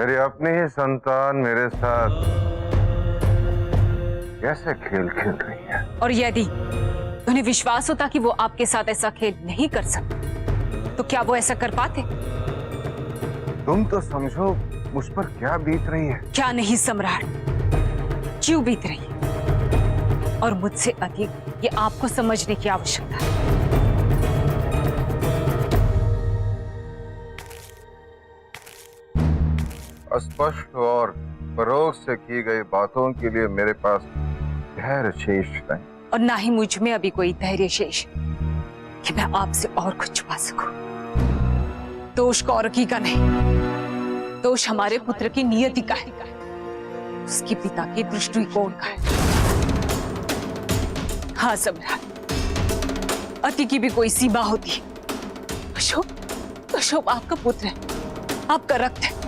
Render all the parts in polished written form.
मेरी अपनी ही संतान मेरे साथ कैसे खेल खेल रही है। और यदि उन्हें विश्वास होता कि वो आपके साथ ऐसा खेल नहीं कर सकते तो क्या वो ऐसा कर पाते? तुम तो समझो मुझ पर क्या बीत रही है। क्या नहीं सम्राट, क्यों बीत रही है और मुझसे अधिक ये आपको समझने की आवश्यकता है। अस्पष्ट और फरोग से की गई बातों के लिए मेरे पास धैर्य शेष नहीं, और ना ही मुझ में अभी कोई धैर्य शेष कि मैं आपसे और कुछ छुपा सकूं। दोष कौरकी का नहीं, दोष हमारे पुत्र की नियति का है, उसके पिता के दृष्टिकोण का है। हाँ सम्राट, अति की भी कोई सीमा होती है। अशोक आपका पुत्र है, आपका रक्त है,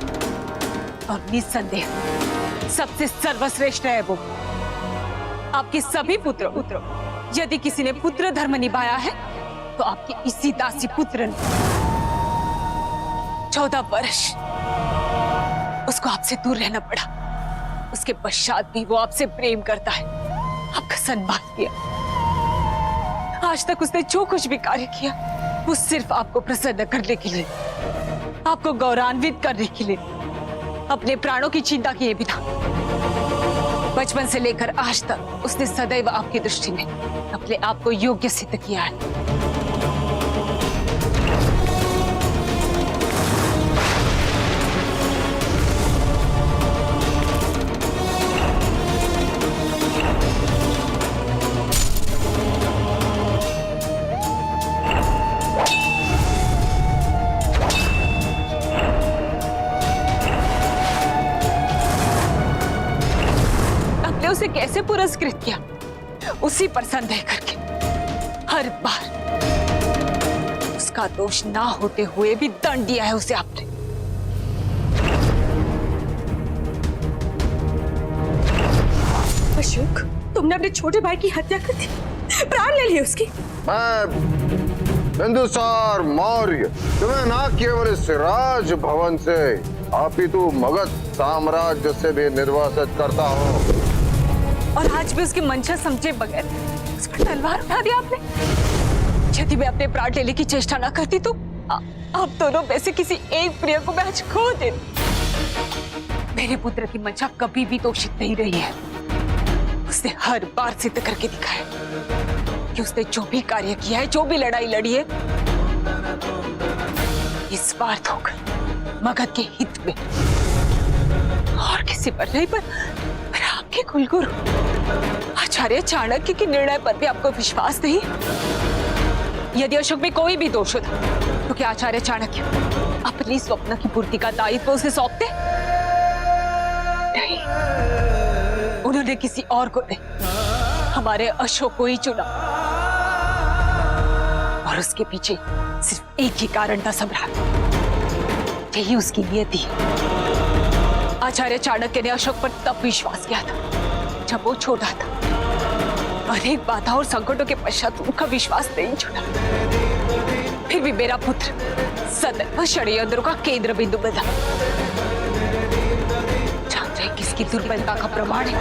और निस्संदेह सबसे सर्वश्रेष्ठ है वो। आपके सभी पुत्र यदि किसी ने पुत्र धर्म निभाया है तो आपके इसी दासी पुत्र ने 14 वर्ष उसको आपसे दूर रहना पड़ा। उसके पश्चात भी वो आपसे प्रेम करता है, आपका सम्मान किया। आज तक उसने जो कुछ भी कार्य किया वो सिर्फ आपको प्रसन्न करने के लिए, आपको गौरवान्वित करने के लिए, अपने प्राणों की चिंता किए बिना। बचपन से लेकर आज तक उसने सदैव आपकी दृष्टि में अपने आप को योग्य सिद्ध किया है। उसे कैसे पुरस्कृत किया? उसी पर संदेह करके हर बार उसका दोष ना होते हुए भी दंड दिया है उसे आपने। अशोक, तुमने अपने छोटे भाई की हत्या कर दी, प्राण ले लिए उसके। मैं बिंदुसार मौर्य तुम्हें ना केवल इस राज भवन से अपितु मगध साम्राज्य से भी निर्वासित करता हूँ। और आज भी उसकी मंशा समझे बगैर उस पर तलवार उठा दिया आपने। यदि मैं अपने प्राण लेने की चेष्टा ना करती तो आप दोनों में से किसी एक प्रिय को मैं आज खो देती। मेरे पुत्र की मंशा कभी भी दोषित नहीं रही है। उसने हर बार सिद्ध करके दिखाया कि उसने जो भी कार्य किया है, जो भी लड़ाई लड़ी है, इस स्वार्थ होकर मगध के हित में, और किसी पर नहीं, पर आपके कुलगुरु आचार्य चाणक्य के निर्णय पर भी आपको विश्वास नहीं? यदि अशोक में कोई भी दोष होता तो क्या आचार्य चाणक्य अपनी स्वप्न की पूर्ति का दायित्व उसे सौंपते? नहीं, उन्होंने किसी और को नहीं, हमारे अशोक को ही चुना। और उसके पीछे सिर्फ एक ही कारण था सम्राट, यही उसकी नियति है। आचार्य चाणक्य ने अशोक पर तब विश्वास किया था जब वो छोटा था। अनेक बाधाओं और संकटों के पश्चात उनका विश्वास नहीं छूटा। फिर भी मेरा पुत्र सदैव षड्यंत्रों का केंद्र बिंदु बना। जानते हैं किसकी दुर्बलता का प्रमाण है?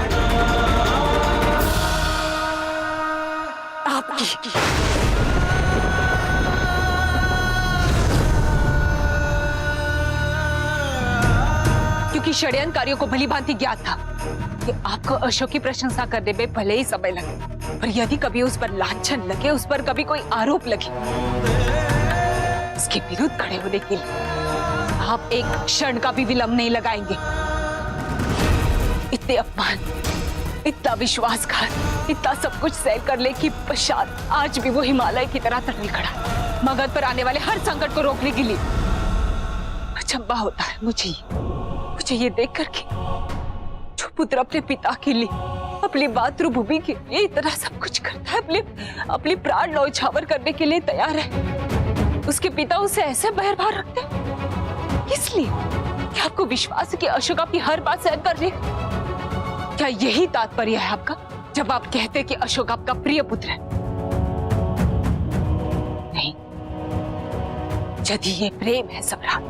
आपकी। क्योंकि षड्यंत्रकारियों को भली भांति ज्ञात था कि आपको अशोक की प्रशंसा करने में भले ही समय लगे, पर यदि कभी उस पर लांछन लगे, उस पर कभी कोई आरोप लगे, उसके विरुद्ध खड़े होने के लिए आप एक क्षण का भी विलंब नहीं लगाएंगे। इतने अपमान, इतना विश्वासघात, इतना सब कुछ सहन करने के पश्चात आज भी वो हिमालय की तरह तटने खड़ा, मगध पर आने वाले हर संकट को रोकने के लिए। अचंभा होता है मुझे ये देख करके, जो पुत्र अपने पिता के लिए, अपनी मातृभूमि के लिए इतना सब कुछ करता है, अपने प्राण न्यौछावर करने के लिए तैयार है, उसके पिता उसे ऐसे बहरबार रखते हैं। इसलिए क्या आपको विश्वास है कि अशोक आपकी हर बात सहन कर रहे? क्या यही तात्पर्य है आपका जब आप कहते हैं कि अशोक आपका प्रिय पुत्र है? नहीं, यदि ये प्रेम है सम्राट,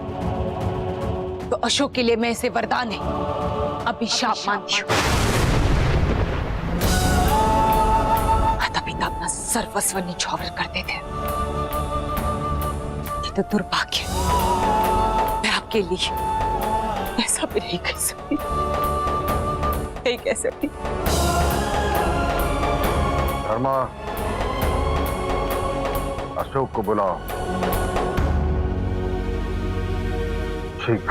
तो अशोक के लिए मैं इसे वरदान है, अभिशाप मानती हूँ। माता पिता अपना सर्वस्व निछावर करते थे, ये तो दुर्भाग्य। मैं आपके लिए ऐसा भी नहीं कह सकती, नहीं कह सकती। धर्मा, अशोक को बुलाओ। ठीक।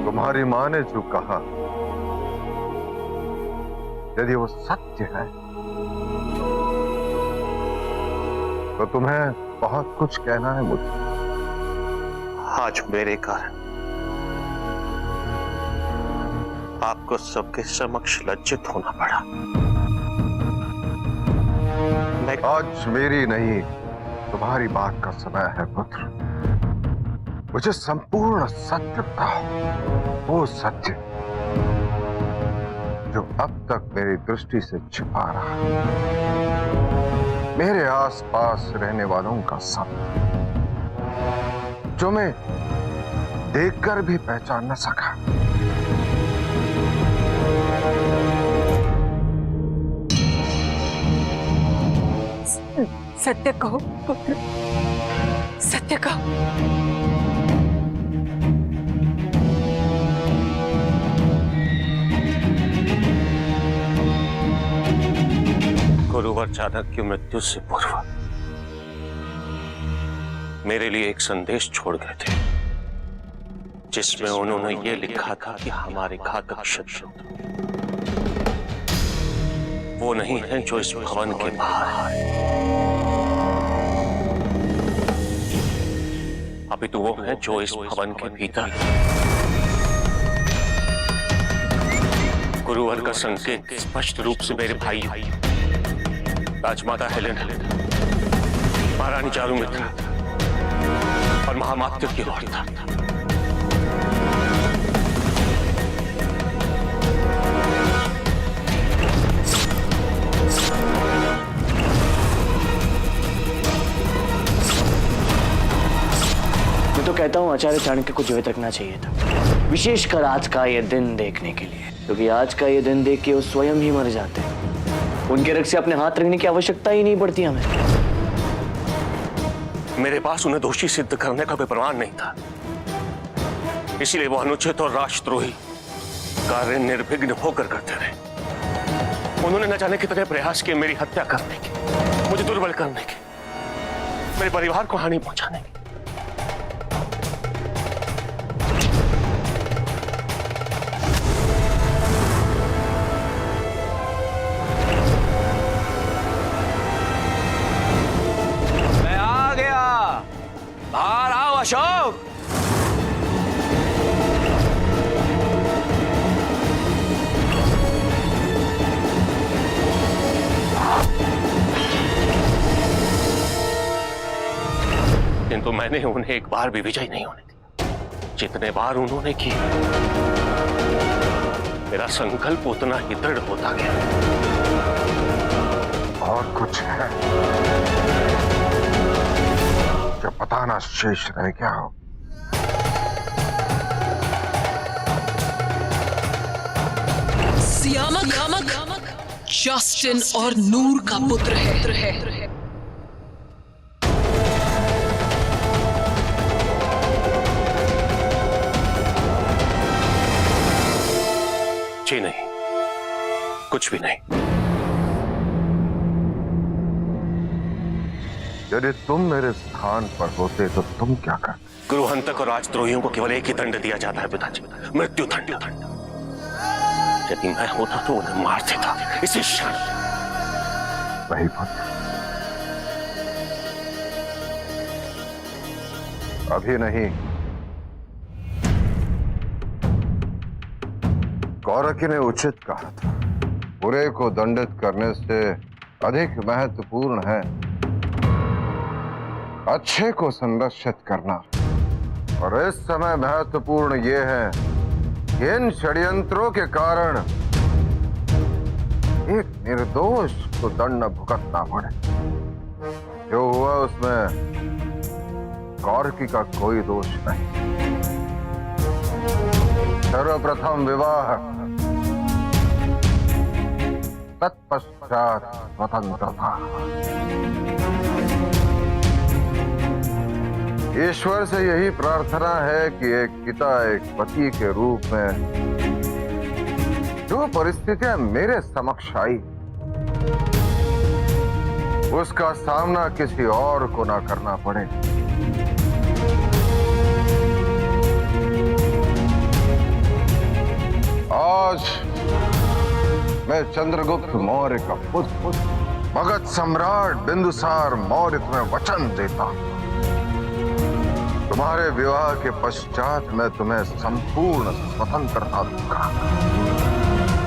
तुम्हारी मां ने जो कहा, यदि वो सत्य है तो तुम्हें बहुत कुछ कहना है मुझसे। आज मेरे कारण आपको सबके समक्ष लज्जित होना पड़ा। आज मेरी नहीं, तुम्हारी बात का समय है पुत्र। मुझे संपूर्ण सत्य बताओ, वो सत्य जो अब तक मेरी दृष्टि से छिपा रहा, मेरे आसपास रहने वालों का सत्य जो मैं देखकर भी पहचान न सका। सत्य कहो पुत्र, सत्य कहो। गुरुवर चाणक्य की मृत्यु से पूर्व मेरे लिए एक संदेश छोड़ गए थे, जिसमें उन्होंने ये लिखा था कि हमारे घातक शत्रु वो नहीं है जो इस भवन के बाहर है, अपितु वो है जो इस भवन के भीतर। गुरुवर का संकेत स्पष्ट रूप से मेरे भाई राजमाता हेलेन, महारानी चारुमित्रा और महामात्र की ओर था। मैं तो कहता हूं आचार्य चाणक्य को जीवित रखना चाहिए था, विशेषकर आज का ये दिन देखने के लिए, क्योंकि आज का ये दिन देख के वो स्वयं ही मर जाते हैं। उनके रक्त से अपने हाथ रखने की आवश्यकता ही नहीं पड़ती हमें। मेरे पास उन्हें दोषी सिद्ध करने का भी प्रमाण नहीं था, इसीलिए वो अनुचित और राष्ट्रद्रोही कार्य निर्विघ्न होकर करते रहे। उन्होंने न जाने कितने प्रयास किए मेरी हत्या करने के, मुझे दुर्बल करने के, मेरे परिवार को हानि पहुंचाने की। बाहर आओ अशोक। किंतु मैंने उन्हें एक बार भी विजय नहीं होने दिया। जितने बार उन्होंने की, मेरा संकल्प उतना ही दृढ़ होता गया। और कुछ है जो बताना शेष रह गया हो? सियामक जस्टिन और नूर का पुत्र है। जी नहीं, कुछ भी नहीं। यदि तुम मेरे स्थान पर होते तो तुम क्या करते? गुरुहंतक और राजद्रोहियों को केवल एक ही दंड दिया जाता है पिताजी, मृत्यु दंड। यदि मैं होता तो उन्हें मार देता इसी क्षण। वही पुत्र, अभी नहीं। कौरकी ने उचित कहा था, बुरे को दंडित करने से अधिक महत्वपूर्ण है अच्छे को संरक्षित करना। और इस समय महत्वपूर्ण ये है कि इन षड्यंत्रों के कारण एक निर्दोष को दंड भुगतना पड़े। जो हुआ उसमें कौरकी का कोई दोष नहीं। सर्वप्रथम विवाह, तत्पश्चात स्वतंत्रता। ईश्वर से यही प्रार्थना है कि एक पिता एक पति के रूप में जो परिस्थितियां मेरे समक्ष आई उसका सामना किसी और को ना करना पड़े। आज मैं चंद्रगुप्त मौर्य का पुत्र मगध सम्राट बिंदुसार मौर्य तुम्हें वचन देता हूं। तुम्हारे विवाह के पश्चात मैं तुम्हें संपूर्ण स्वतंत्रता दूंगा,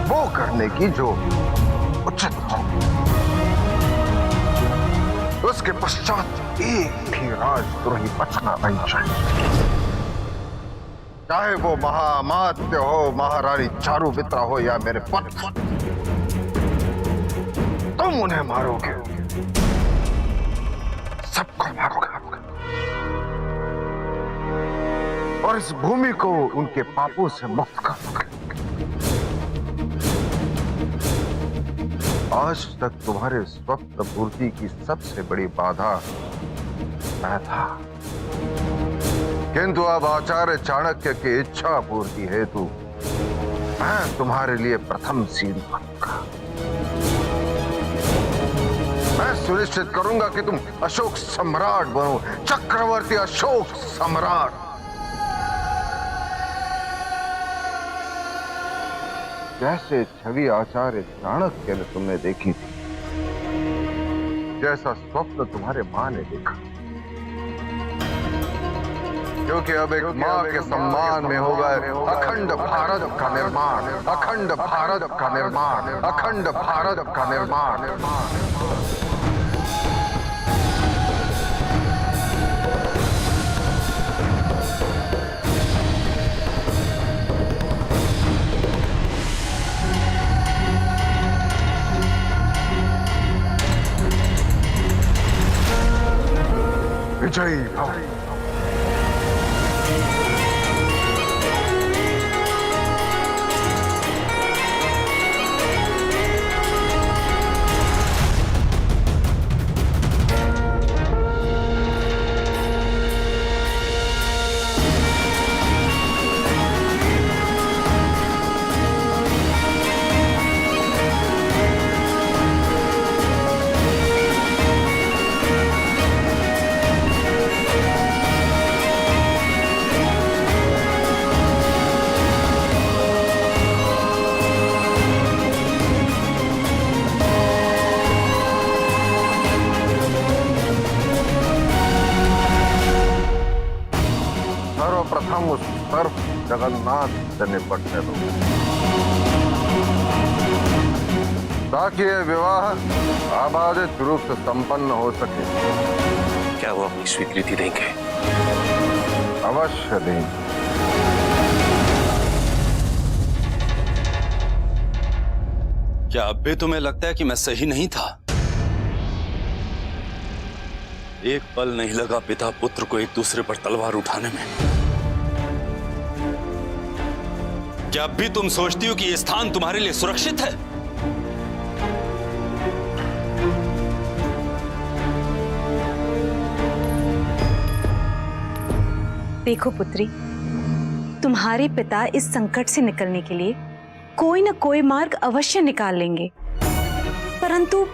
वो करने की जो उचित हो। उसके पश्चात एक भी राजद्रोही बचना नहीं चाहिए, चाहे वो महामात्य हो, महारानी चारुवित्रा हो या मेरे पुत्र। तुम उन्हें मारोगे, सबको मारोगे और इस भूमि को उनके पापों से मुक्त कर दोगे। आज तक तुम्हारे स्वप्न पूर्ति की सबसे बड़ी बाधा मैं था, किंतु अब आचार्य चाणक्य की इच्छा पूर्ति हेतु मैं तुम्हारे लिए प्रथम सीढ़ी बनूंगा। मैं सुनिश्चित करूंगा कि तुम अशोक सम्राट बनो, चक्रवर्ती अशोक सम्राट। जैसे छवि आचार्य चाणक्य ने तुमने देखी थी, जैसा स्वप्न तुम्हारे मां ने देखा, क्योंकि अब एक मां के सम्मान में होगा अखंड भारत का निर्माण, अखंड भारत का निर्माण, अखंड भारत का निर्माण। विजयी भव। सर्वप्रथम उस सर्प जगन्नाथ से निपटने दो, ताकि यह विवाह आबादित रूप से संपन्न हो सके। क्या वो अपनी स्वीकृति देंगे? अवश्य देंगे। क्या अब भी तुम्हें लगता है कि मैं सही नहीं था? एक पल नहीं लगा पिता पुत्र को एक दूसरे पर तलवार उठाने में। क्या अब भी तुम सोचती हो कि यह स्थान तुम्हारे लिए सुरक्षित है? देखो पुत्री, तुम्हारे पिता इस संकट से निकलने के लिए कोई न कोई मार्ग अवश्य निकाल लेंगे, परंतु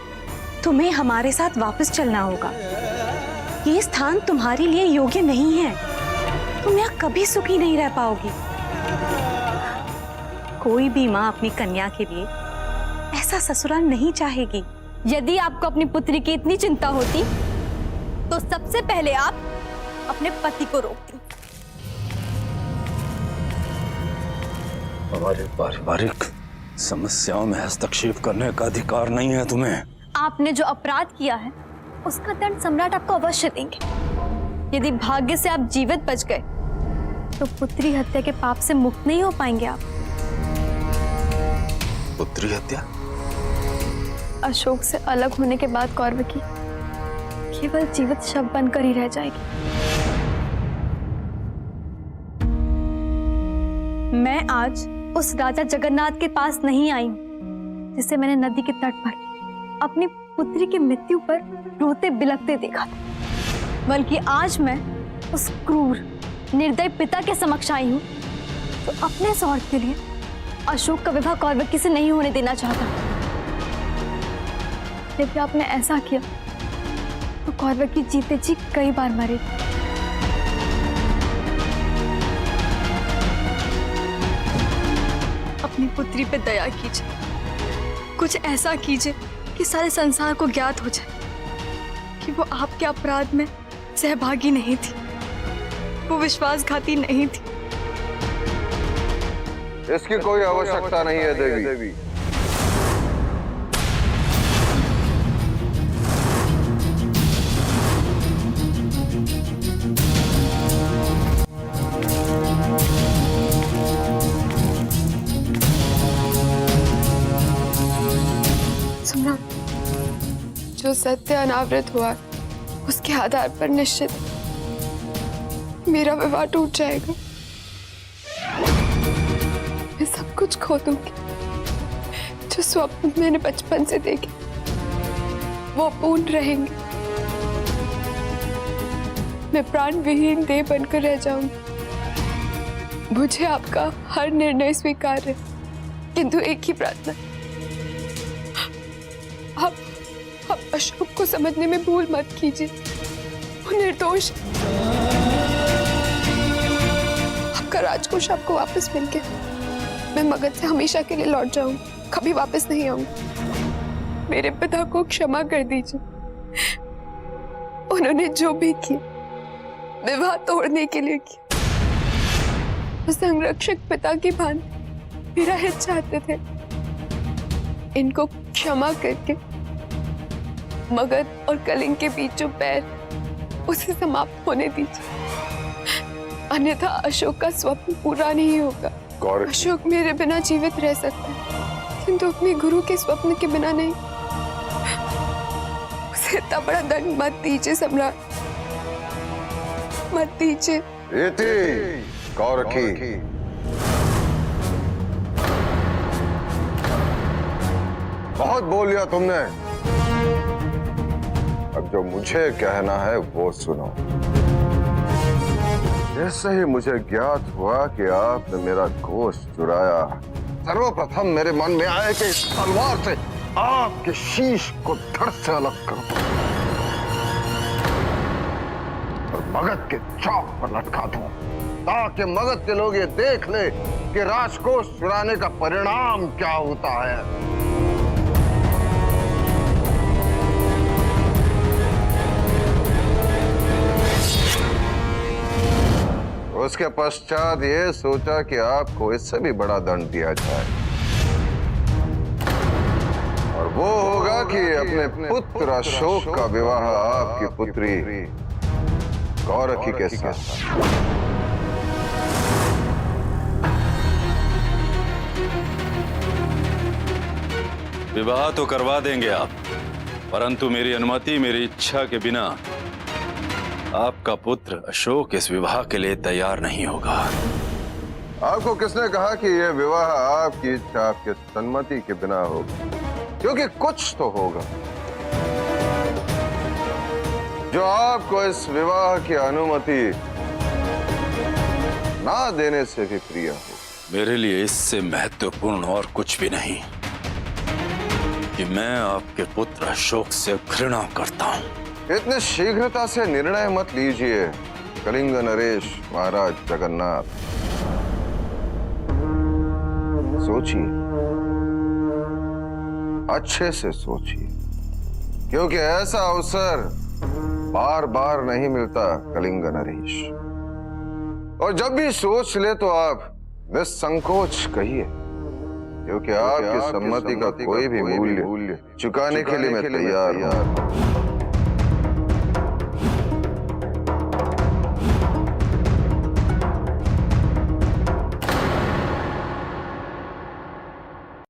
तुम्हें हमारे साथ वापस चलना होगा। ये स्थान तुम्हारे लिए योग्य नहीं है, तुम यहाँ कभी सुखी नहीं रह पाओगी। कोई भी माँ अपनी कन्या के लिए ऐसा ससुराल नहीं चाहेगी। यदि आपको अपनी पुत्री की इतनी चिंता होती तो सबसे पहले आप अपने पति को रोकती। हमारे पारिवारिक समस्याओं में हस्तक्षेप करने का अधिकार नहीं है तुम्हें। आपने जो अपराध किया है उसका दंड सम्राट आपको अवश्य देंगे। यदि भाग्य से आप जीवित बच गए तो पुत्री हत्या के पाप से मुक्त नहीं हो पाएंगे आप। पुत्री हत्या? अशोक से अलग होने के बाद कौरवकी केवल जीवित शव बनकर ही रह जाएगी। मैं आज उस राजा जगन्नाथ के पास नहीं आई हूं जिसे मैंने नदी के तट पर अपनी पुत्री की मृत्यु पर रोते बिलखते देखा था, बल्कि आज मैं उस क्रूर निर्दयी पिता के समक्ष आई हूं तो अपने स्वार्थ के लिए अशोक का विवाह कौरवकी से नहीं होने देना चाहता। यदि आपने ऐसा किया तो कौरवकी जीते जी कई बार मरेगी। अपनी पुत्री पे दया कीजिए, कुछ ऐसा कीजिए कि सारे संसार को ज्ञात हो जाए कि वो आपके अपराध में सहभागी नहीं थी, वो विश्वासघाती नहीं थी। इसकी कोई आवश्यकता नहीं है देवी। सम्राट, जो सत्य अनावृत हुआ उसके आधार पर निश्चित मेरा विवाह टूट जाएगा। मैं सब कुछ खो दूंगी। जो स्वप्न मैंने बचपन से देखे वो पूर्ण रहेंगे। मैं प्राण विहीन देह बनकर रह जाऊंगी। मुझे आपका हर निर्णय स्वीकार है, किंतु एक ही प्रार्थना, आप अशोक को समझने में भूल मत कीजिए। वो निर्दोष। आपका राजकोष आपको वापस मिल गया। मैं मगध से हमेशा के लिए लौट जाऊंगी, कभी वापस नहीं आऊंगी। मेरे पिता को क्षमा कर दीजिए। उन्होंने जो भी किया विवाह तोड़ने के लिए किया। वो संरक्षक पिता की भांति मेरा हित चाहते थे। इनको क्षमा करके मगध और कलिंग के बीच जो बैर उसे समाप्त होने दीजिए, अन्यथा अशोक का स्वप्न पूरा नहीं होगा। अशोक मेरे बिना जीवित रह सकता है, किंतु अपने गुरु के स्वप्न के बिना नहीं। उसे इतना बड़ा दंड मत दीजिए सम्राट, मत दीजिए। कौरकी, बहुत बोल लिया तुमने। अब जो मुझे कहना है वो सुनो। जैसे ही मुझे ज्ञात हुआ कि आपने मेरा गोश्त चुराया, सर्वप्रथम मेरे मन में आया कि इस तलवार से आपके शीश को धड़ से अलग करो और मगध के चौक पर लटका दूं, ताकि मगध के लोग ये देख ले कि राजकोष चुराने का परिणाम क्या होता है। उसके पश्चात ये सोचा कि आपको इससे भी बड़ा दंड दिया जाए, और वो होगा कि अपने पुत्र अशोक का विवाह आपकी पुत्री कौरकी के साथ। विवाह तो करवा देंगे आप, परंतु मेरी अनुमति, मेरी इच्छा के बिना आपका पुत्र अशोक इस विवाह के लिए तैयार नहीं होगा। आपको किसने कहा कि यह विवाह आपकी इच्छा, आपके सम्मति के बिना होगा? क्योंकि कुछ तो होगा जो आपको इस विवाह की अनुमति ना देने से भी प्रिय हो। मेरे लिए इससे महत्वपूर्ण और कुछ भी नहीं कि मैं आपके पुत्र अशोक से घृणा करता हूं। इतने शीघ्रता से निर्णय मत लीजिए कलिंग नरेश महाराज जगन्नाथ। सोचिए, अच्छे से सोचिए, क्योंकि ऐसा अवसर बार बार नहीं मिलता कलिंग नरेश। और जब भी सोच ले तो आप निसंकोच कहिए, क्योंकि आपकी सम्मति का कोई भी मूल्य चुकाने के लिए मैं तैयार हूं।